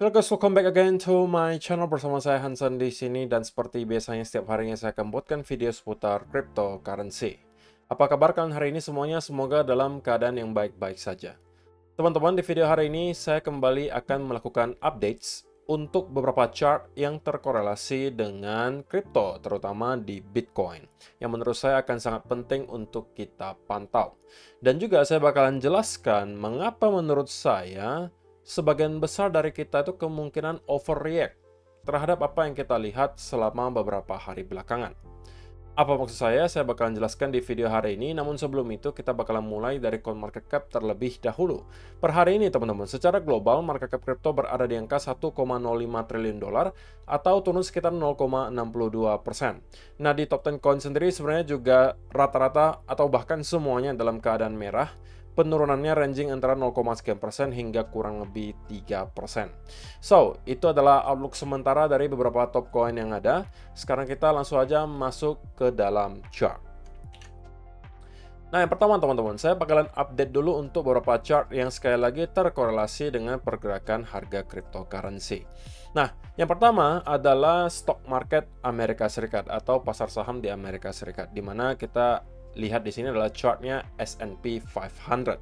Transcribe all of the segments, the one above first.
Halo guys, welcome back again to my channel bersama saya Hansen di sini dan seperti biasanya setiap harinya saya akan buatkan video seputar cryptocurrency. Apa kabar kalian hari ini semuanya? Semoga dalam keadaan yang baik-baik saja. Teman-teman, di video hari ini saya kembali akan melakukan updates untuk beberapa chart yang terkorelasi dengan kripto, terutama di Bitcoin, yang menurut saya akan sangat penting untuk kita pantau. Dan juga saya bakalan jelaskan mengapa menurut saya sebagian besar dari kita itu kemungkinan overreact terhadap apa yang kita lihat selama beberapa hari belakangan. Apa maksud saya? Saya bakalan jelaskan di video hari ini, namun sebelum itu kita bakalan mulai dari CoinMarketCap terlebih dahulu. Per hari ini teman-teman, secara global market cap kripto berada di angka 1,05 triliun dolar atau turun sekitar 0,62%. Nah, di top 10 coin sendiri sebenarnya juga rata-rata atau bahkan semuanya dalam keadaan merah. Penurunannya ranging antara 0,sekian% hingga kurang lebih 3%. So, itu adalah outlook sementara dari beberapa top coin yang ada. Sekarang kita langsung aja masuk ke dalam chart. Nah, yang pertama teman-teman, saya bakalan update dulu untuk beberapa chart yang sekali lagi terkorelasi dengan pergerakan harga cryptocurrency. Nah, yang pertama adalah stock market Amerika Serikat atau pasar saham di Amerika Serikat, di mana kita lihat di sini adalah chartnya S&P 500.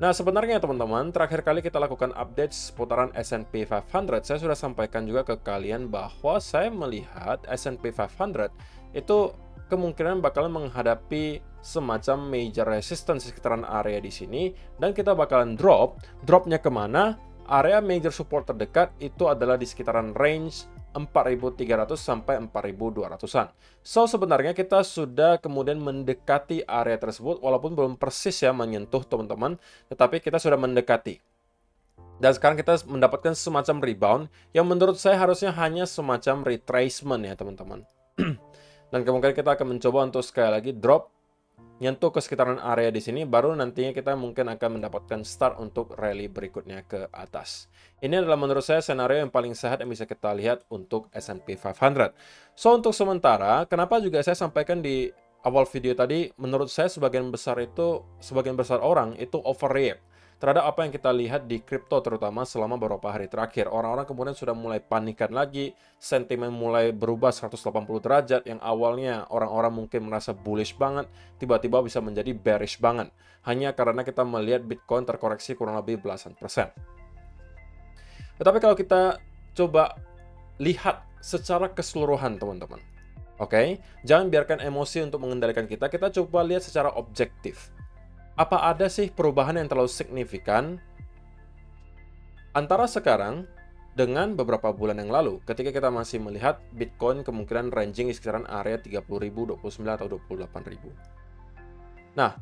Nah, sebenarnya teman-teman, terakhir kali kita lakukan update seputaran S&P 500, saya sudah sampaikan juga ke kalian bahwa saya melihat S&P 500 itu kemungkinan bakalan menghadapi semacam major resistance di sekitaran area di sini, dan kita bakalan dropnya kemana? Area major support terdekat itu adalah di sekitaran range 4.300 sampai 4.200-an. So, sebenarnya kita sudah kemudian mendekati area tersebut, walaupun belum persis ya menyentuh teman-teman, tetapi kita sudah mendekati. Dan sekarang kita mendapatkan semacam rebound, yang menurut saya harusnya hanya semacam retracement ya teman-teman. Dan kemungkinan kita akan mencoba untuk sekali lagi drop, nyentuh ke sekitaran area di sini, baru nantinya kita mungkin akan mendapatkan start untuk rally berikutnya ke atas. Ini adalah menurut saya senario yang paling sehat yang bisa kita lihat untuk S&P 500. So, untuk sementara, kenapa juga saya sampaikan di awal video tadi, menurut saya sebagian besar orang itu overreact terhadap apa yang kita lihat di kripto, terutama selama beberapa hari terakhir. Orang-orang kemudian sudah mulai panikan lagi, sentimen mulai berubah 180 derajat, yang awalnya orang-orang mungkin merasa bullish banget, tiba-tiba bisa menjadi bearish banget, hanya karena kita melihat Bitcoin terkoreksi kurang lebih belasan persen. Tetapi kalau kita coba lihat secara keseluruhan teman-teman, oke? Jangan biarkan emosi untuk mengendalikan kita, kita coba lihat secara objektif. Apa ada sih perubahan yang terlalu signifikan antara sekarang dengan beberapa bulan yang lalu ketika kita masih melihat Bitcoin kemungkinan ranging di sekitaran area 30.000, 29.000 atau 28.000. Nah,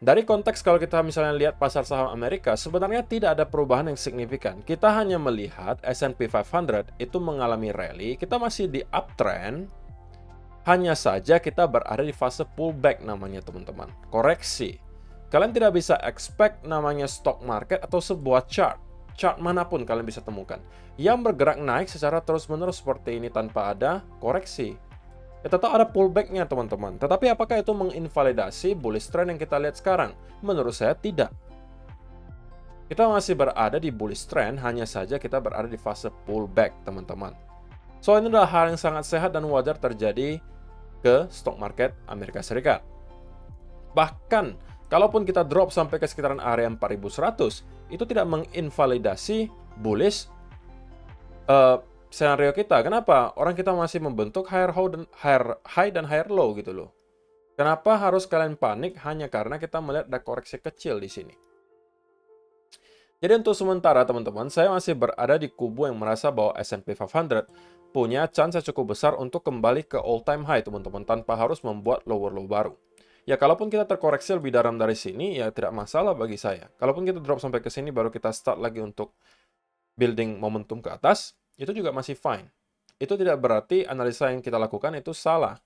dari konteks kalau kita misalnya lihat pasar saham Amerika, sebenarnya tidak ada perubahan yang signifikan. Kita hanya melihat S&P 500 itu mengalami rally, kita masih di uptrend, hanya saja kita berada di fase pullback namanya teman-teman, koreksi. Kalian tidak bisa expect namanya stock market atau sebuah chart manapun kalian bisa temukan yang bergerak naik secara terus-menerus seperti ini tanpa ada koreksi. Ya, tetap ada pullback-nya teman-teman. Tetapi apakah itu menginvalidasi bullish trend yang kita lihat sekarang? Menurut saya tidak. Kita masih berada di bullish trend, hanya saja kita berada di fase pullback teman-teman. So, ini adalah hal yang sangat sehat dan wajar terjadi ke stock market Amerika Serikat. Bahkan kalaupun kita drop sampai ke sekitaran area 4.100, itu tidak menginvalidasi bullish senario kita. Kenapa? Orang kita masih membentuk higher high dan higher low gitu loh. Kenapa harus kalian panik hanya karena kita melihat ada koreksi kecil di sini? Jadi untuk sementara teman-teman, saya masih berada di kubu yang merasa bahwa S&P 500 punya chance cukup besar untuk kembali ke all time high teman-teman, tanpa harus membuat lower low baru. Ya, kalaupun kita terkoreksi lebih dalam dari sini, ya tidak masalah bagi saya. Kalaupun kita drop sampai ke sini, baru kita start lagi untuk building momentum ke atas, itu juga masih fine. Itu tidak berarti analisa yang kita lakukan itu salah.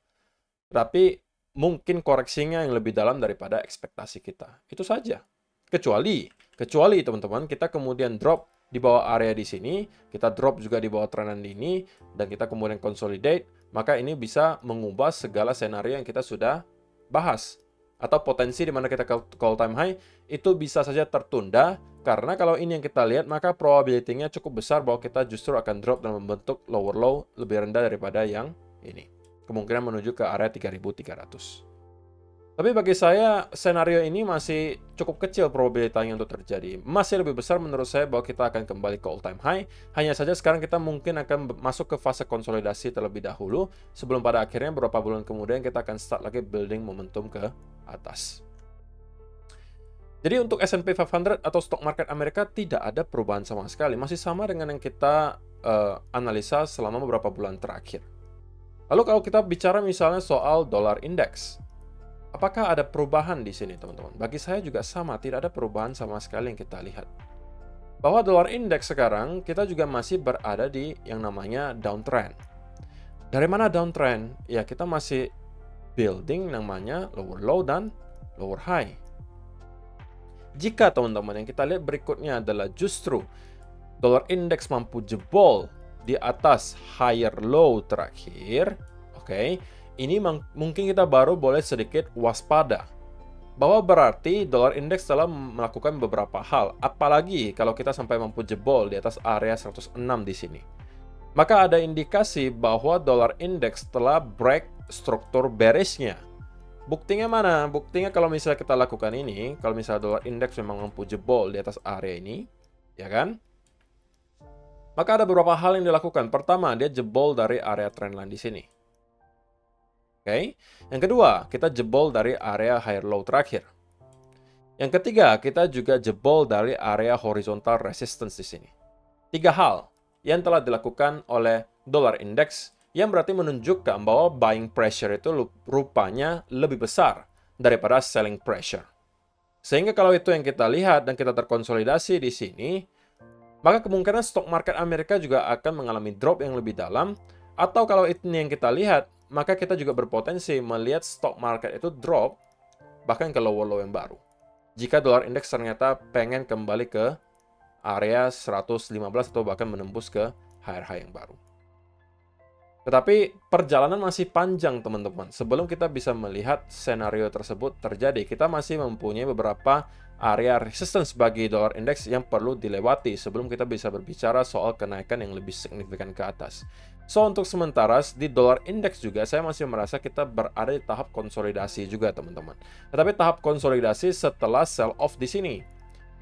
Tapi mungkin koreksinya yang lebih dalam daripada ekspektasi kita. Itu saja. Kecuali teman-teman, kita kemudian drop di bawah area di sini, kita drop juga di bawah trend ini, dan kita kemudian consolidate, maka ini bisa mengubah segala senario yang kita sudah bahas, atau potensi di mana kita ke all time high itu bisa saja tertunda Karena kalau ini yang kita lihat, maka probability-nya cukup besar bahwa kita justru akan drop dan membentuk lower low lebih rendah daripada yang ini. Kemungkinan menuju ke area 3.300. Tapi bagi saya, senario ini masih cukup kecil probabilitasnya untuk terjadi. Masih lebih besar menurut saya bahwa kita akan kembali ke all time high. Hanya saja sekarang kita mungkin akan masuk ke fase konsolidasi terlebih dahulu, sebelum pada akhirnya beberapa bulan kemudian kita akan start lagi building momentum ke atas. Jadi untuk S&P 500 atau stock market Amerika tidak ada perubahan sama sekali. Masih sama dengan yang kita analisa selama beberapa bulan terakhir. Lalu kalau kita bicara misalnya soal dollar index, apakah ada perubahan di sini, teman-teman? Bagi saya juga sama, tidak ada perubahan sama sekali yang kita lihat. Bahwa dollar index sekarang, kita juga masih berada di yang namanya downtrend. Dari mana downtrend? Ya, kita masih building namanya lower low dan lower high. Jika teman-teman yang kita lihat berikutnya adalah justru dollar index mampu jebol di atas higher low terakhir, oke, ini mungkin kita baru boleh sedikit waspada. Bahwa berarti dollar index telah melakukan beberapa hal, apalagi kalau kita sampai mampu jebol di atas area 106 di sini. Maka ada indikasi bahwa dollar index telah break struktur bearish-nya. Buktinya mana? Buktinya kalau misalnya kita lakukan ini, kalau misalnya dollar index memang mampu jebol di atas area ini, ya kan? Maka ada beberapa hal yang dilakukan. Pertama, dia jebol dari area trendline di sini. Oke. Yang kedua, kita jebol dari area higher low terakhir. Yang ketiga, kita juga jebol dari area horizontal resistance di sini. 3 hal yang telah dilakukan oleh dollar index yang berarti menunjukkan bahwa buying pressure itu rupanya lebih besar daripada selling pressure. Sehingga kalau itu yang kita lihat dan kita terkonsolidasi di sini, maka kemungkinan stock market Amerika juga akan mengalami drop yang lebih dalam. Atau kalau itu yang kita lihat, maka kita juga berpotensi melihat stock market itu drop bahkan ke lower low yang baru. Jika dollar index ternyata pengen kembali ke area 115 atau bahkan menembus ke higher high yang baru. Tetapi perjalanan masih panjang, teman-teman. Sebelum kita bisa melihat senario tersebut terjadi, kita masih mempunyai beberapa area resistance bagi dollar index yang perlu dilewati sebelum kita bisa berbicara soal kenaikan yang lebih signifikan ke atas. So, untuk sementara di dollar index juga saya masih merasa kita berada di tahap konsolidasi juga, teman-teman. Tetapi tahap konsolidasi setelah sell off di sini.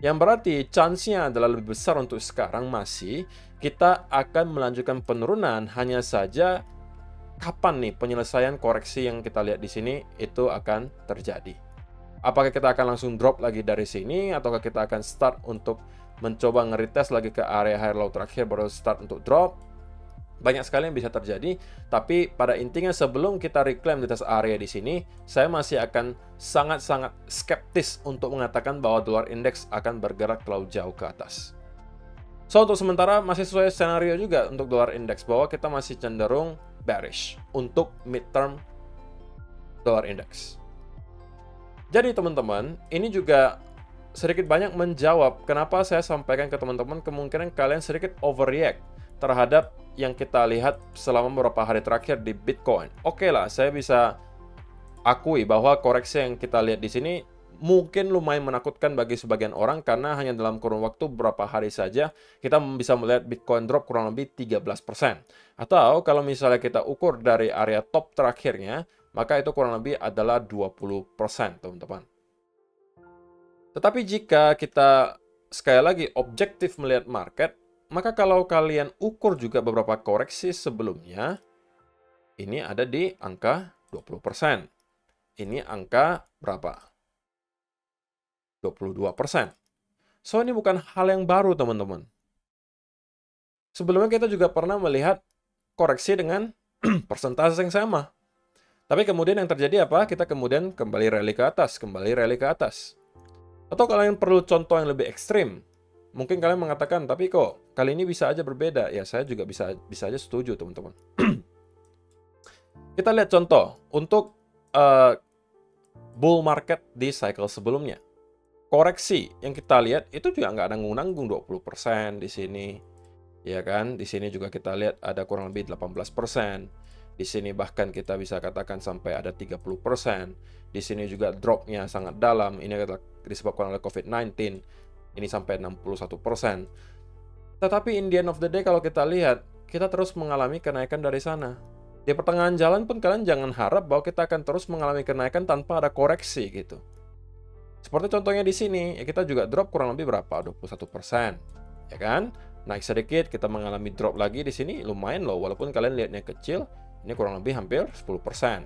Yang berarti chance-nya adalah lebih besar untuk sekarang masih kita akan melanjutkan penurunan, hanya saja kapan nih penyelesaian koreksi yang kita lihat di sini itu akan terjadi. Apakah kita akan langsung drop lagi dari sini, ataukah kita akan start untuk mencoba nge-retest lagi ke area higher low terakhir baru start untuk drop? Banyak sekali yang bisa terjadi, tapi pada intinya sebelum kita reclaim di atas area di sini, saya masih akan sangat-sangat skeptis untuk mengatakan bahwa dollar index akan bergerak terlalu jauh ke atas. So, untuk sementara masih sesuai skenario juga untuk dollar index bahwa kita masih cenderung bearish untuk midterm dollar index. Jadi teman-teman, ini juga sedikit banyak menjawab kenapa saya sampaikan ke teman-teman kemungkinan kalian sedikit overreact terhadap yang kita lihat selama beberapa hari terakhir di Bitcoin. Oke lah, saya bisa akui bahwa koreksi yang kita lihat di sini mungkin lumayan menakutkan bagi sebagian orang karena hanya dalam kurun waktu beberapa hari saja kita bisa melihat Bitcoin drop kurang lebih 13%. Atau kalau misalnya kita ukur dari area top terakhirnya, maka itu kurang lebih adalah 20%, teman-teman. Tetapi jika kita sekali lagi objektif melihat market, maka kalau kalian ukur juga beberapa koreksi sebelumnya, ini ada di angka 20%. Ini angka berapa? 22%. So, ini bukan hal yang baru, teman-teman. Sebelumnya kita juga pernah melihat koreksi dengan persentase yang sama. Tapi kemudian yang terjadi apa? Kita kemudian kembali rally ke atas, kembali rally ke atas. Atau kalian perlu contoh yang lebih ekstrim. Mungkin kalian mengatakan, tapi kok kali ini bisa aja berbeda. Ya, saya juga bisa aja setuju, teman-teman. Kita lihat contoh untuk bull market di cycle sebelumnya. Koreksi yang kita lihat itu juga nggak nanggung-nanggung 20% di sini. Ya kan? Di sini juga kita lihat ada kurang lebih 18%. Di sini bahkan kita bisa katakan sampai ada 30%. Di sini juga dropnya sangat dalam. Ini disebabkan oleh COVID-19. Ini sampai 61%. Tetapi in the end of the day kalau kita lihat, kita terus mengalami kenaikan dari sana. Di pertengahan jalan pun kalian jangan harap bahwa kita akan terus mengalami kenaikan tanpa ada koreksi gitu. Seperti contohnya di sini, ya kita juga drop kurang lebih berapa? 21%. Ya kan? Naik sedikit, kita mengalami drop lagi di sini, lumayan loh. Walaupun kalian lihatnya kecil, ini kurang lebih hampir 10%.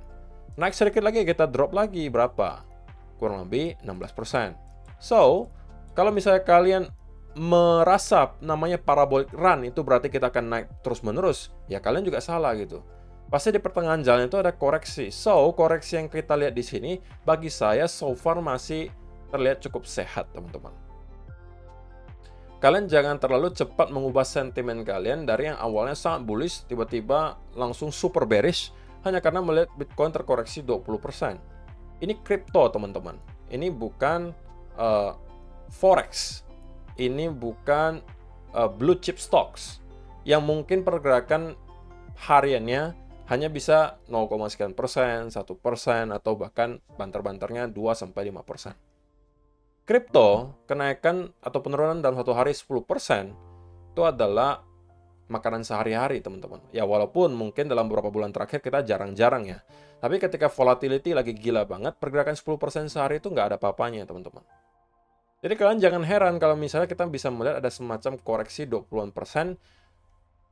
Naik sedikit lagi, kita drop lagi berapa? Kurang lebih 16%. So, kalau misalnya kalian merasa namanya parabolic run, itu berarti kita akan naik terus-menerus, ya kalian juga salah gitu. Pasti di pertengahan jalan itu ada koreksi. So, koreksi yang kita lihat di sini, bagi saya so far masih terlihat cukup sehat, teman-teman. Kalian jangan terlalu cepat mengubah sentimen kalian dari yang awalnya sangat bullish, tiba-tiba langsung super bearish, hanya karena melihat Bitcoin terkoreksi 20%. Ini kripto, teman-teman. Ini bukan forex. Ini bukan blue chip stocks yang mungkin pergerakan hariannya hanya bisa 0, sekian persen, 1%, atau bahkan banter-banternya 2-5%. Kripto, kenaikan atau penurunan dalam satu hari 10% itu adalah makanan sehari-hari, teman-teman. Ya, walaupun mungkin dalam beberapa bulan terakhir kita jarang-jarang ya. Tapi ketika volatility lagi gila banget, pergerakan 10% sehari itu nggak ada apa-apanya, teman-teman. Jadi kalian jangan heran kalau misalnya kita bisa melihat ada semacam koreksi 20%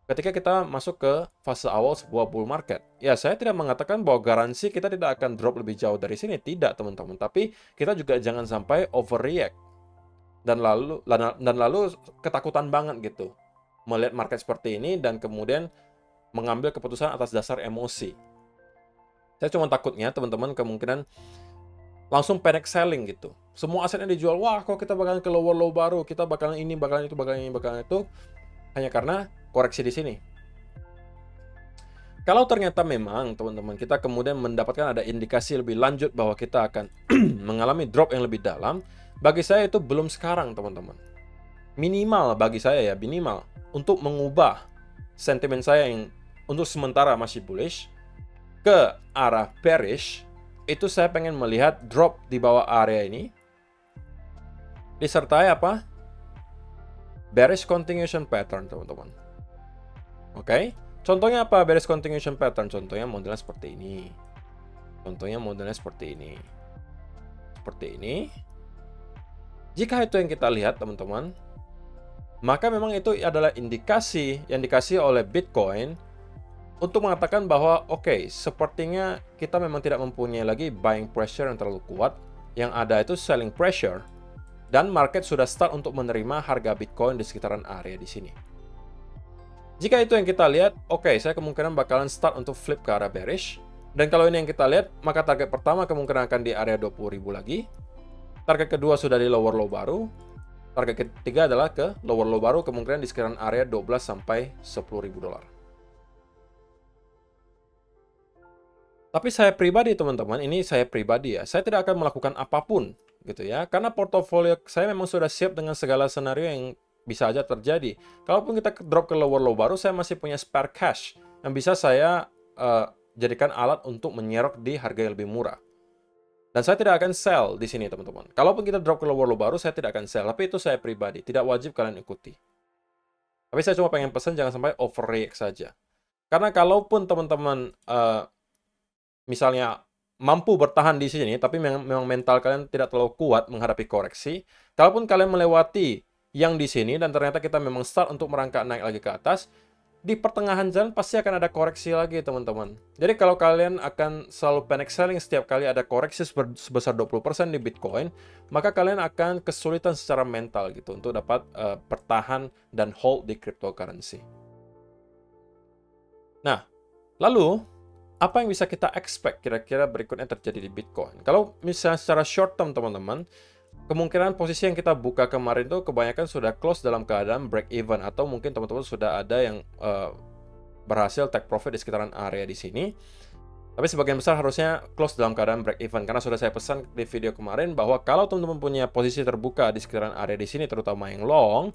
ketika kita masuk ke fase awal sebuah bull market. Ya, saya tidak mengatakan bahwa garansi kita tidak akan drop lebih jauh dari sini. Tidak, teman-teman. Tapi kita juga jangan sampai overreact. Dan lalu ketakutan banget gitu. Melihat market seperti ini dan kemudian mengambil keputusan atas dasar emosi. Saya cuma takutnya, teman-teman, kemungkinan langsung panic selling gitu. Semua asetnya dijual. Wah, kok kita bakalan ke lower low baru. Kita bakalan ini, bakalan itu, bakalan ini, bakalan itu. Hanya karena koreksi di sini. Kalau ternyata memang, teman-teman, kita kemudian mendapatkan ada indikasi lebih lanjut bahwa kita akan mengalami drop yang lebih dalam, bagi saya itu belum sekarang, teman-teman. Minimal bagi saya ya, minimal untuk mengubah sentimen saya yang untuk sementara masih bullish ke arah bearish, itu saya pengen melihat drop di bawah area ini disertai apa? Bearish continuation pattern, teman-teman. Oke, contohnya apa bearish continuation pattern? Contohnya modelnya seperti ini. Contohnya modelnya seperti ini. Seperti ini. Jika itu yang kita lihat, teman-teman, maka memang itu adalah indikasi yang dikasih oleh Bitcoin untuk mengatakan bahwa oke, sepertinya kita memang tidak mempunyai lagi buying pressure yang terlalu kuat. Yang ada itu selling pressure. Dan market sudah start untuk menerima harga Bitcoin di sekitaran area di sini. Jika itu yang kita lihat, oke, saya kemungkinan bakalan start untuk flip ke arah bearish. Dan kalau ini yang kita lihat, maka target pertama kemungkinan akan di area 20.000 lagi. Target kedua sudah di lower low baru. Target ketiga adalah ke lower low baru, kemungkinan di sekitaran area 12 sampai 10.000 dolar. Tapi saya pribadi, teman-teman, ini saya pribadi ya, saya tidak akan melakukan apapun gitu ya, karena portofolio saya memang sudah siap dengan segala skenario yang bisa aja terjadi. Kalaupun kita drop ke lower low baru, saya masih punya spare cash yang bisa saya jadikan alat untuk menyerok di harga yang lebih murah. Dan saya tidak akan sell di sini, teman-teman. Kalaupun kita drop ke lower low baru, saya tidak akan sell. Tapi itu saya pribadi, tidak wajib kalian ikuti. Tapi saya cuma pengen pesan jangan sampai overreact saja. Karena kalaupun teman-teman misalnya mampu bertahan di sini, tapi memang mental kalian tidak terlalu kuat menghadapi koreksi. Kalaupun kalian melewati yang di sini dan ternyata kita memang start untuk merangkak naik lagi ke atas, di pertengahan jalan pasti akan ada koreksi lagi, teman-teman. Jadi kalau kalian akan selalu panic selling setiap kali ada koreksi sebesar 20% di Bitcoin, maka kalian akan kesulitan secara mental gitu untuk dapat bertahan dan hold di cryptocurrency. Nah, lalu apa yang bisa kita expect kira-kira berikutnya terjadi di Bitcoin? Kalau misalnya secara short term, teman-teman, kemungkinan posisi yang kita buka kemarin itu kebanyakan sudah close dalam keadaan break even, atau mungkin teman-teman sudah ada yang berhasil take profit di sekitaran area di sini. Tapi sebagian besar harusnya close dalam keadaan break even, karena sudah saya pesan di video kemarin bahwa kalau teman-teman punya posisi terbuka di sekitaran area di sini, terutama yang long,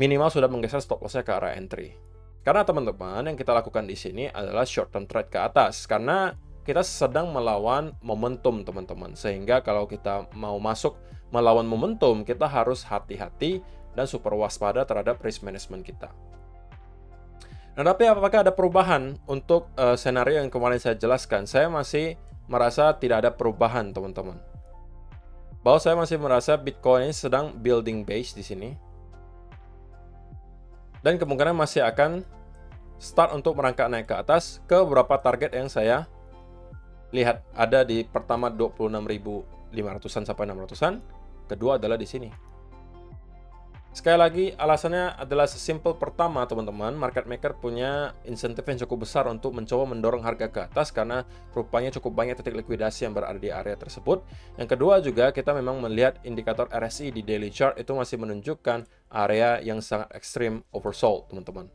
minimal sudah menggeser stop loss-nya ke arah entry. Karena teman-teman, yang kita lakukan di sini adalah short term trade ke atas. Karena kita sedang melawan momentum, teman-teman. Sehingga kalau kita mau masuk melawan momentum, kita harus hati-hati dan super waspada terhadap risk management kita. Nah, tapi apakah ada perubahan untuk senario yang kemarin saya jelaskan? Saya masih merasa tidak ada perubahan, teman-teman. Bahwa saya masih merasa Bitcoin ini sedang building base di sini. Dan kemungkinan masih akan start untuk merangkak naik ke atas ke beberapa target yang saya lihat ada di pertama 26.500-an sampai 600-an, kedua adalah di sini. Sekali lagi, alasannya adalah sesimpel pertama, teman-teman, market maker punya insentif yang cukup besar untuk mencoba mendorong harga ke atas karena rupanya cukup banyak titik likuidasi yang berada di area tersebut. Yang kedua juga, kita memang melihat indikator RSI di daily chart itu masih menunjukkan area yang sangat ekstrim oversold, teman-teman.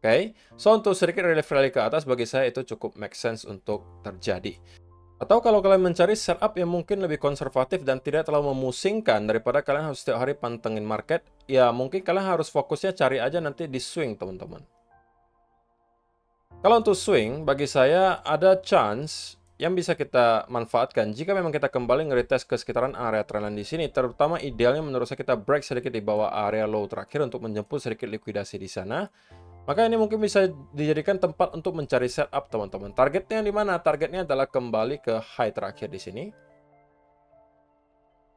Oke, so untuk sedikit relief rally ke atas bagi saya itu cukup make sense untuk terjadi. Atau kalau kalian mencari setup yang mungkin lebih konservatif dan tidak terlalu memusingkan daripada kalian harus setiap hari pantengin market, ya mungkin kalian harus fokusnya cari aja nanti di swing, teman-teman. Kalau untuk swing, bagi saya ada chance yang bisa kita manfaatkan jika memang kita kembali nge-retest ke sekitaran area trendline di sini, terutama idealnya menurut saya kita break sedikit di bawah area low terakhir untuk menjemput sedikit likuidasi di sana. Maka ini mungkin bisa dijadikan tempat untuk mencari setup, teman-teman. Targetnya di mana? Targetnya adalah kembali ke high terakhir di sini.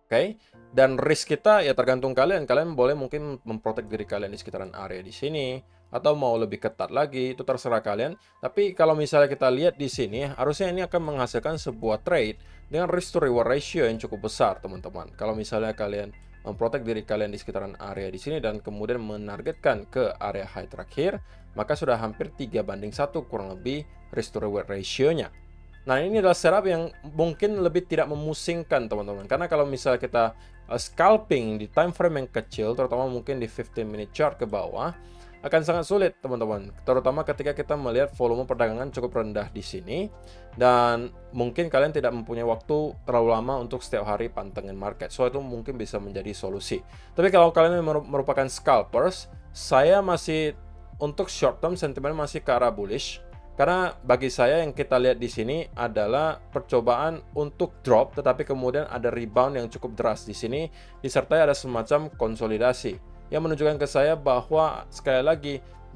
Oke. Dan risk kita ya tergantung kalian. Kalian boleh mungkin memprotek diri kalian di sekitaran area di sini atau mau lebih ketat lagi, itu terserah kalian. Tapi kalau misalnya kita lihat di sini, harusnya ini akan menghasilkan sebuah trade dengan risk to reward ratio yang cukup besar, teman-teman. Kalau misalnya kalian memprotek diri kalian di sekitaran area di sini dan kemudian menargetkan ke area high terakhir, maka sudah hampir 3:1 kurang lebih risk to reward ratio-nya. Nah, ini adalah setup yang mungkin lebih tidak memusingkan, teman-teman. Karena kalau misalnya kita scalping di time frame yang kecil, terutama mungkin di 15 minute chart ke bawah, akan sangat sulit, teman-teman. Terutama ketika kita melihat volume perdagangan cukup rendah di sini dan mungkin kalian tidak mempunyai waktu terlalu lama untuk setiap hari pantengin market. So itu mungkin bisa menjadi solusi. Tapi kalau kalian merupakan scalpers, saya masih untuk short term sentimen masih ke arah bullish. Karena bagi saya yang kita lihat di sini adalah percobaan untuk drop, tetapi kemudian ada rebound yang cukup deras di sini, disertai ada semacam konsolidasi yang menunjukkan ke saya bahwa sekali lagi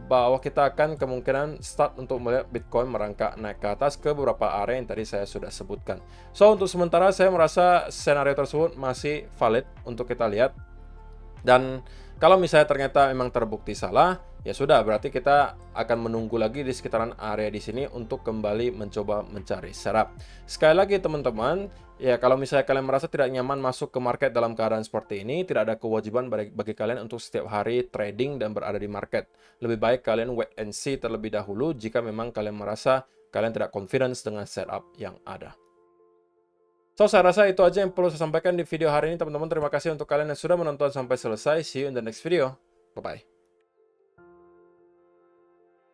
bahwa kita akan kemungkinan start untuk melihat Bitcoin merangkak naik ke atas ke beberapa area yang tadi saya sudah sebutkan. So untuk sementara saya merasa skenario tersebut masih valid untuk kita lihat. Dan kalau misalnya ternyata memang terbukti salah, ya sudah berarti kita akan menunggu lagi di sekitaran area di sini untuk kembali mencoba mencari setup. Sekali lagi teman-teman, ya kalau misalnya kalian merasa tidak nyaman masuk ke market dalam keadaan seperti ini, tidak ada kewajiban bagi kalian untuk setiap hari trading dan berada di market. Lebih baik kalian wait and see terlebih dahulu jika memang kalian merasa kalian tidak confidence dengan setup yang ada. So, saya rasa itu aja yang perlu saya sampaikan di video hari ini, teman-teman. Terima kasih untuk kalian yang sudah menonton sampai selesai. See you in the next video. Bye-bye.